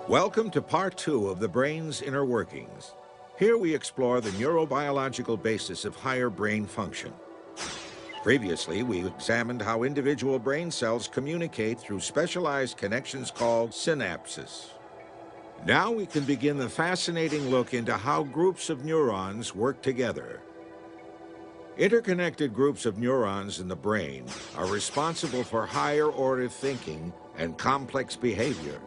Welcome to part 2 of the brain's inner workings. Here we explore the neurobiological basis of higher brain function. Previously, we examined how individual brain cells communicate through specialized connections called synapses. Now we can begin the fascinating look into how groups of neurons work together. Interconnected groups of neurons in the brain are responsible for higher order thinking and complex behavior.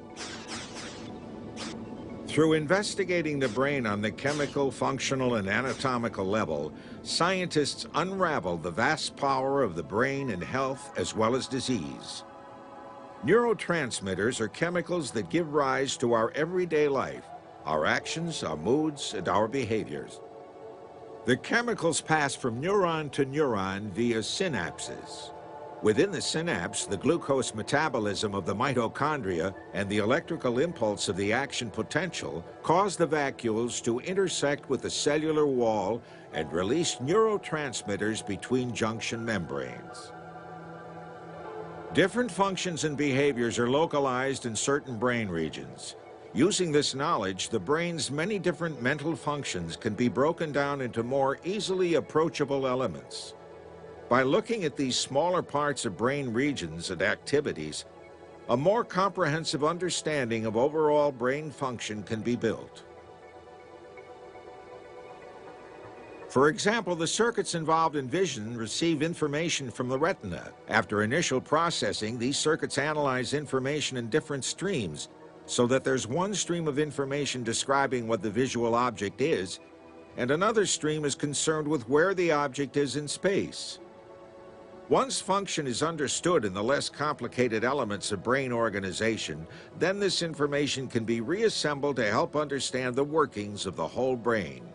Through investigating the brain on the chemical, functional, and anatomical level, scientists unraveled the vast power of the brain in health as well as disease. Neurotransmitters are chemicals that give rise to our everyday life, our actions, our moods, and our behaviors. The chemicals pass from neuron to neuron via synapses. Within the synapse, the glucose metabolism of the mitochondria and the electrical impulse of the action potential cause the vacuoles to intersect with the cellular wall and release neurotransmitters between junction membranes. Different functions and behaviors are localized in certain brain regions. Using this knowledge, the brain's many different mental functions can be broken down into more easily approachable elements. By looking at these smaller parts of brain regions and activities, a more comprehensive understanding of overall brain function can be built. For example, the circuits involved in vision receive information from the retina. After initial processing, these circuits analyze information in different streams so that there's one stream of information describing what the visual object is, and another stream is concerned with where the object is in space. Once function is understood in the less complicated elements of brain organization, then this information can be reassembled to help understand the workings of the whole brain.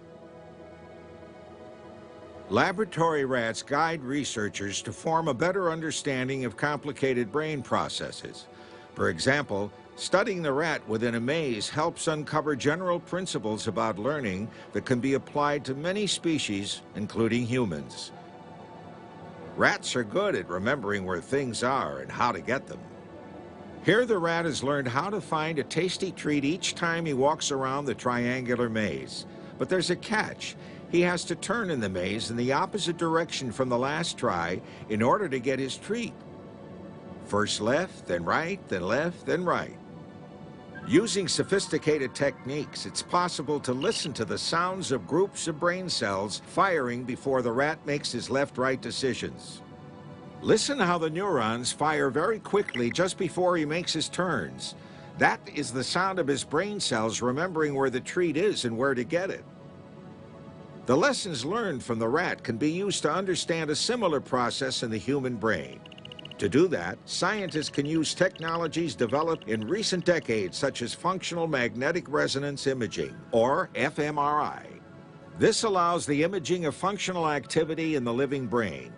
Laboratory rats guide researchers to form a better understanding of complicated brain processes. For example, studying the rat within a maze helps uncover general principles about learning that can be applied to many species, including humans. Rats are good at remembering where things are and how to get them. Here the rat has learned how to find a tasty treat each time he walks around the triangular maze. But there's a catch. He has to turn in the maze in the opposite direction from the last try in order to get his treat. First left, then right, then left, then right. Using sophisticated techniques, it's possible to listen to the sounds of groups of brain cells firing before the rat makes his left-right decisions. Listen how the neurons fire very quickly just before he makes his turns. That is the sound of his brain cells remembering where the treat is and where to get it. The lessons learned from the rat can be used to understand a similar process in the human brain. To do that, scientists can use technologies developed in recent decades such as functional magnetic resonance imaging, or fMRI. This allows the imaging of functional activity in the living brain.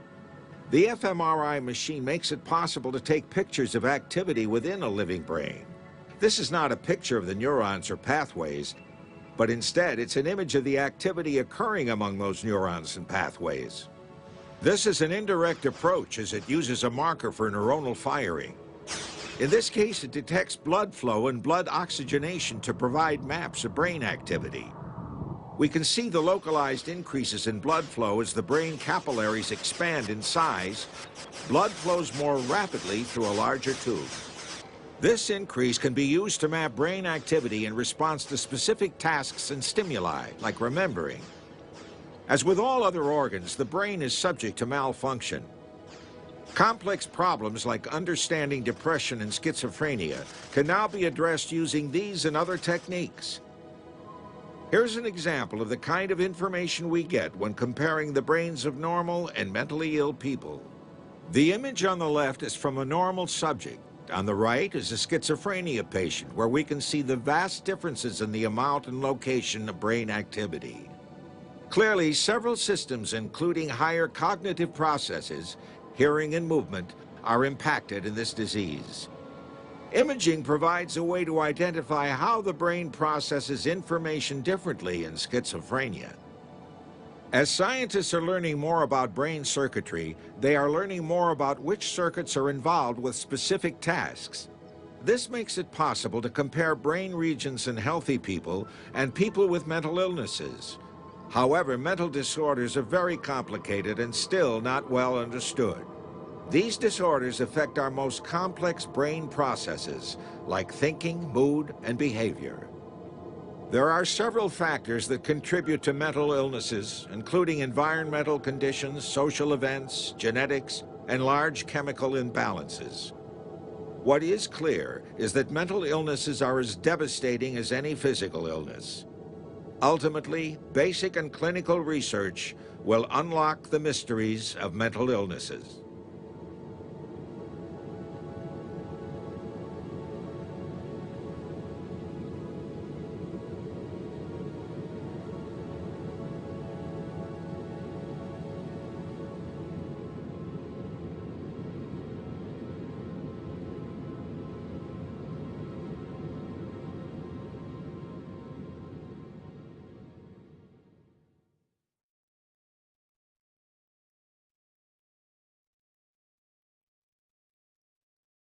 The fMRI machine makes it possible to take pictures of activity within a living brain. This is not a picture of the neurons or pathways, but instead it's an image of the activity occurring among those neurons and pathways. This is an indirect approach as it uses a marker for neuronal firing. In this case, it detects blood flow and blood oxygenation to provide maps of brain activity. We can see the localized increases in blood flow as the brain capillaries expand in size. Blood flows more rapidly through a larger tube. This increase can be used to map brain activity in response to specific tasks and stimuli, like remembering. As with all other organs, the brain is subject to malfunction. Complex problems like understanding depression and schizophrenia can now be addressed using these and other techniques. Here's an example of the kind of information we get when comparing the brains of normal and mentally ill people. The image on the left is from a normal subject. On the right is a schizophrenia patient, where we can see the vast differences in the amount and location of brain activity. Clearly, several systems, including higher cognitive processes, hearing and movement, are impacted in this disease. Imaging provides a way to identify how the brain processes information differently in schizophrenia. As scientists are learning more about brain circuitry, they are learning more about which circuits are involved with specific tasks. This makes it possible to compare brain regions in healthy people and people with mental illnesses. However, mental disorders are very complicated and still not well understood. These disorders affect our most complex brain processes, like thinking, mood, and behavior. There are several factors that contribute to mental illnesses, including environmental conditions, social events, genetics, and large chemical imbalances. What is clear is that mental illnesses are as devastating as any physical illness. Ultimately, basic and clinical research will unlock the mysteries of mental illnesses.